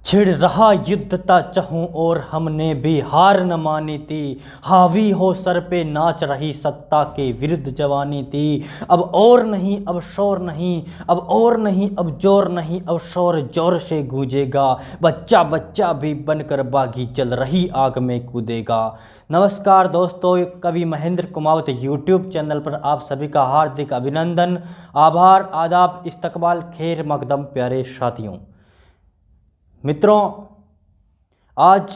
छिड़ रहा युद्धता चहूँ और हमने भी हार न मानी थी। हावी हो सर पे नाच रही सत्ता के विरुद्ध जवानी थी। अब और नहीं, अब शोर नहीं, अब और नहीं, अब जोर नहीं, अब शोर जोर से गूंजेगा। बच्चा बच्चा भी बनकर बागी चल रही आग में कूदेगा। नमस्कार दोस्तों, कवि महेंद्र कुमावत यूट्यूब चैनल पर आप सभी का हार्दिक अभिनंदन, आभार, आदाब, इस्तकबाल, खैर मकदम प्यारे साथियों। मित्रों, आज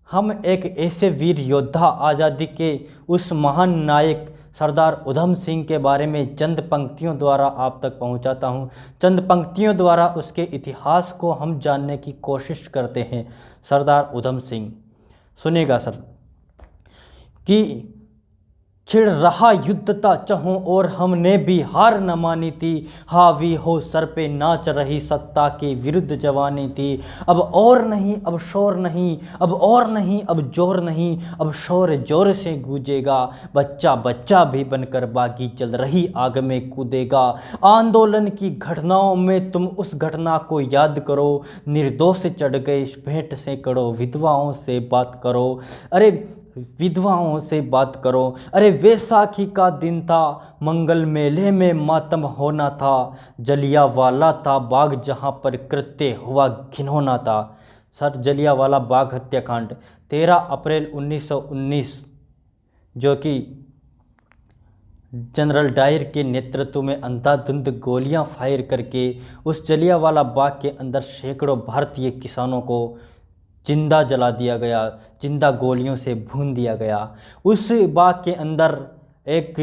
हम एक ऐसे वीर योद्धा, आज़ादी के उस महान नायक सरदार उधम सिंह के बारे में चंद पंक्तियों द्वारा आप तक पहुंचाता हूं। चंद पंक्तियों द्वारा उसके इतिहास को हम जानने की कोशिश करते हैं। सरदार उधम सिंह, सुनिएगा सर, कि छिड़ रहा युद्धता चहूँ और हमने भी हार न मानी थी। हावी हो सर पे नाच रही सत्ता के विरुद्ध जवानी थी। अब और नहीं, अब शोर नहीं, अब और नहीं, अब जोर नहीं, अब शोर जोर से गूंजेगा। बच्चा बच्चा भी बनकर बागी चल रही आग में कूदेगा। आंदोलन की घटनाओं में तुम उस घटना को याद करो। निर्दोष चढ़ गए भेंट से करो, विधवाओं से बात करो। अरे विधवाओं से बात करो। अरे वैसाखी का दिन था, मंगल मेले में मातम होना था। जलियांवाला था बाग जहां पर कृत्य हुआ घिनौना था। सर, जलियांवाला बाग हत्याकांड 13 अप्रैल 1919, जो कि जनरल डायर के नेतृत्व में अंधाधुंध गोलियां फायर करके उस जलियांवाला बाग के अंदर सैकड़ों भारतीय किसानों को जिंदा जला दिया गया, जिंदा गोलियों से भून दिया गया। उस बाग के अंदर एक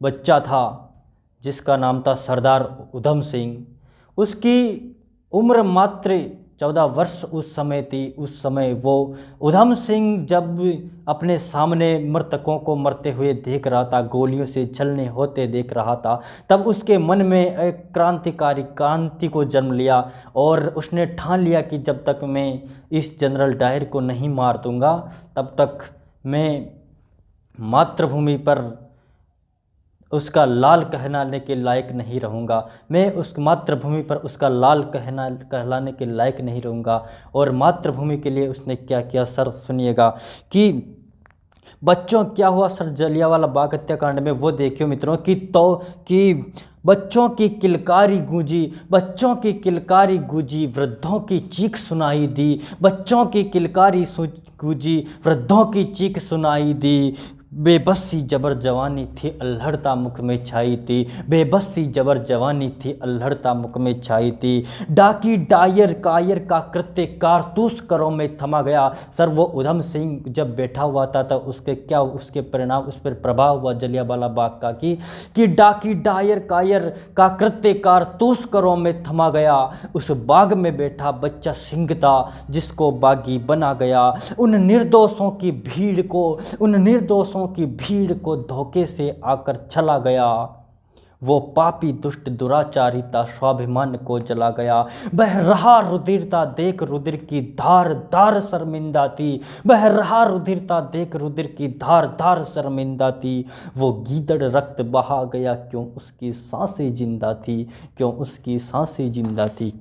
बच्चा था जिसका नाम था सरदार उधम सिंह। उसकी उम्र मात्र 14 वर्ष उस समय थी। उस समय वो उधम सिंह जब अपने सामने मृतकों को मरते हुए देख रहा था, गोलियों से छलने होते देख रहा था, तब उसके मन में एक क्रांतिकारी क्रांति को जन्म लिया और उसने ठान लिया कि जब तक मैं इस जनरल डायर को नहीं मार दूंगा तब तक मैं मातृभूमि पर उसका लाल कहलाने के लायक नहीं रहूँगा। मैं उस मातृभूमि पर उसका लाल कहलाने के लायक नहीं रहूँगा। और मातृभूमि के लिए उसने क्या किया सर, सुनिएगा कि बच्चों क्या हुआ सर जलियांवाला बाग हत्याकांड में, वो देखियो मित्रों कि बच्चों की किलकारी गूंजी, बच्चों की किलकारी गूंजी, वृद्धों की चीख सुनाई दी। बच्चों की किलकारी गूंजी, वृद्धों की चीख सुनाई दी। बेबसी जबर जवानी थी, अल्हड़ता मुख में छाई थी। बेबसी जबर जवानी थी, अल्हड़ता मुख में छाई थी। डाकी डायर कायर का कृत्य कारतूस करों में थमा गया। सर, वो उधम सिंह जब बैठा हुआ था तो उसके परिणाम, उस पर प्रभाव हुआ जलियांवाला बाग का कि डाकी डायर कायर का कृत्य कारतूस करों में थमा गया। उस बाग में बैठा बच्चा सिंह था जिसको बागी बना गया। उन निर्दोषों की भीड़ को धोखे से आकर चला गया। वो पापी दुष्ट दुराचारिता स्वाभिमान को जला गया। बह रहा रुधिरता देख रुधिर की धार धार शर्मिंदा थी। बह रहा रुधिरता देख रुधिर की धार धार शर्मिंदा थी। वो गीदड़ रक्त बहा गया, क्यों उसकी सांसें जिंदा थी, क्यों उसकी सांसें जिंदा थी।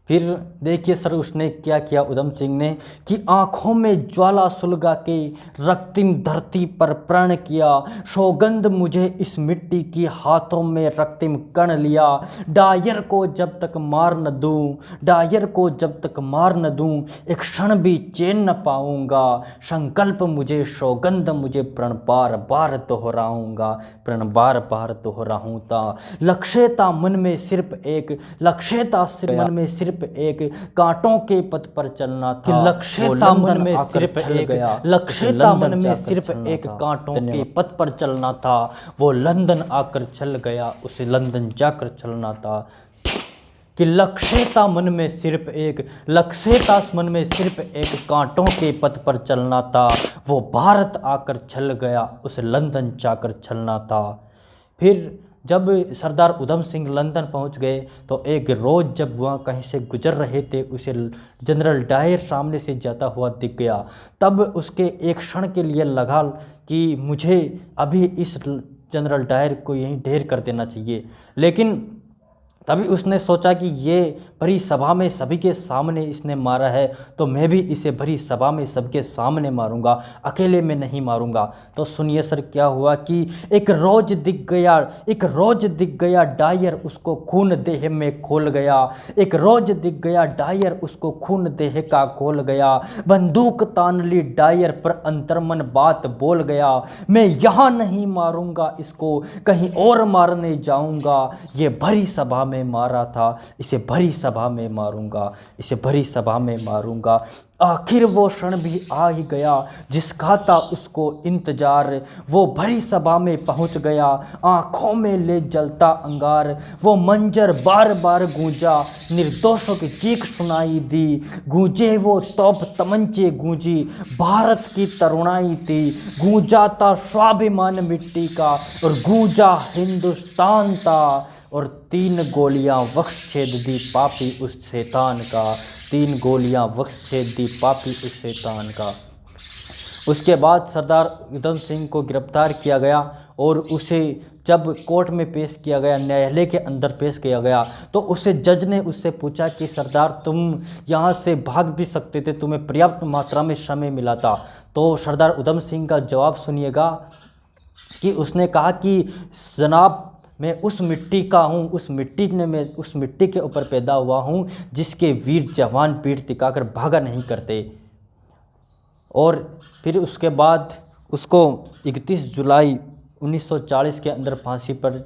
फिर देखिए सर, उसने क्या किया उधम सिंह ने कि आँखों में ज्वाला सुलगा के रक्तिम धरती पर प्रण किया। सौगंध मुझे इस मिट्टी की, हाथों में रक्तिम कण लिया। डायर को जब तक मार न दूं, डायर को जब तक मार न दूं, एक क्षण भी चैन न पाऊंगा। संकल्प मुझे, सौगंध मुझे, प्रण बार बार दोहराऊंगा, प्रण बार बार दोहराऊंगा। लक्ष्यता मन में सिर्फ एक, लक्ष्यता मन में सिर्फ एक, कांटों के पथ पर चलना था। लक्ष्यता मन में सिर्फ एक, लक्ष्यता मन में सिर्फ एक, कांटों के पथ पर चलना था। वो लंदन आकर चल गया, उसे लंदन जाकर चलना था। कि लक्ष्यता मन में सिर्फ एक, लक्ष्यता मन में सिर्फ एक, कांटों के पथ पर चलना था। वो भारत आकर चल गया, उसे लंदन जाकर चलना था। फिर जब सरदार उधम सिंह लंदन पहुंच गए तो एक रोज़ जब वहाँ कहीं से गुजर रहे थे, उसे जनरल डायर सामने से जाता हुआ दिख गया। तब उसके एक क्षण के लिए लगा कि मुझे अभी इस जनरल डायर को यहीं ढेर कर देना चाहिए। लेकिन तभी उसने सोचा कि ये भरी सभा में सभी के सामने इसने मारा है, तो मैं भी इसे भरी सभा में सबके सामने मारूंगा, अकेले में नहीं मारूंगा। तो सुनिए सर क्या हुआ कि एक रोज दिख गया डायर उसको खून देह में खोल गया। एक रोज दिख गया डायर उसको खून देह का खोल गया। बंदूक तान ली डायर पर अंतर्मन बात बोल गया, मैं यहाँ नहीं मारूंगा इसको, कहीं और मारने जाऊंगा। ये भरी सभा में मारा था, इसे भरी सभा में मारूंगा, इसे भरी सभा में मारूंगा। आखिर वो क्षण भी आ ही गया जिसका था उसको इंतजार। वो भरी सभा में पहुंच गया, आंखों में ले जलता अंगार। वो मंजर बार बार गूंजा, निर्दोषों की चीख सुनाई दी। गूंजे वो तोप तमंचे गूंजी, भारत की तरुणाई थी। गूंजा था स्वाभिमान मिट्टी का और गूंजा हिंदुस्तान था। और 3 गोलियां बख्श छेद दी पापी उस शैतान का, 3 गोलियां बख्श छेद दी पापी उस शैतान का। उसके बाद सरदार उधम सिंह को गिरफ्तार किया गया और उसे जब कोर्ट में पेश किया गया, न्यायालय के अंदर पेश किया गया, तो उसे जज ने उससे पूछा कि सरदार तुम यहाँ से भाग भी सकते थे, तुम्हें पर्याप्त मात्रा में समय मिला था। तो सरदार उधम सिंह का जवाब सुनिएगा कि उसने कहा कि जनाब मैं उस मिट्टी का हूँ, मैं उस मिट्टी के ऊपर पैदा हुआ हूँ जिसके वीर जवान पीठ दिखाकर भागा नहीं करते। और फिर उसके बाद उसको 31 जुलाई 1940 के अंदर फांसी पर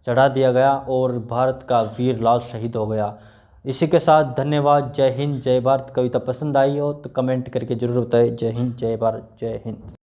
चढ़ा दिया गया और भारत का वीर लाल शहीद हो गया। इसी के साथ धन्यवाद। जय हिंद, जय भारत। कविता पसंद आई हो तो कमेंट करके ज़रूर बताएं। जय हिंद, जय भारत, जय हिंद।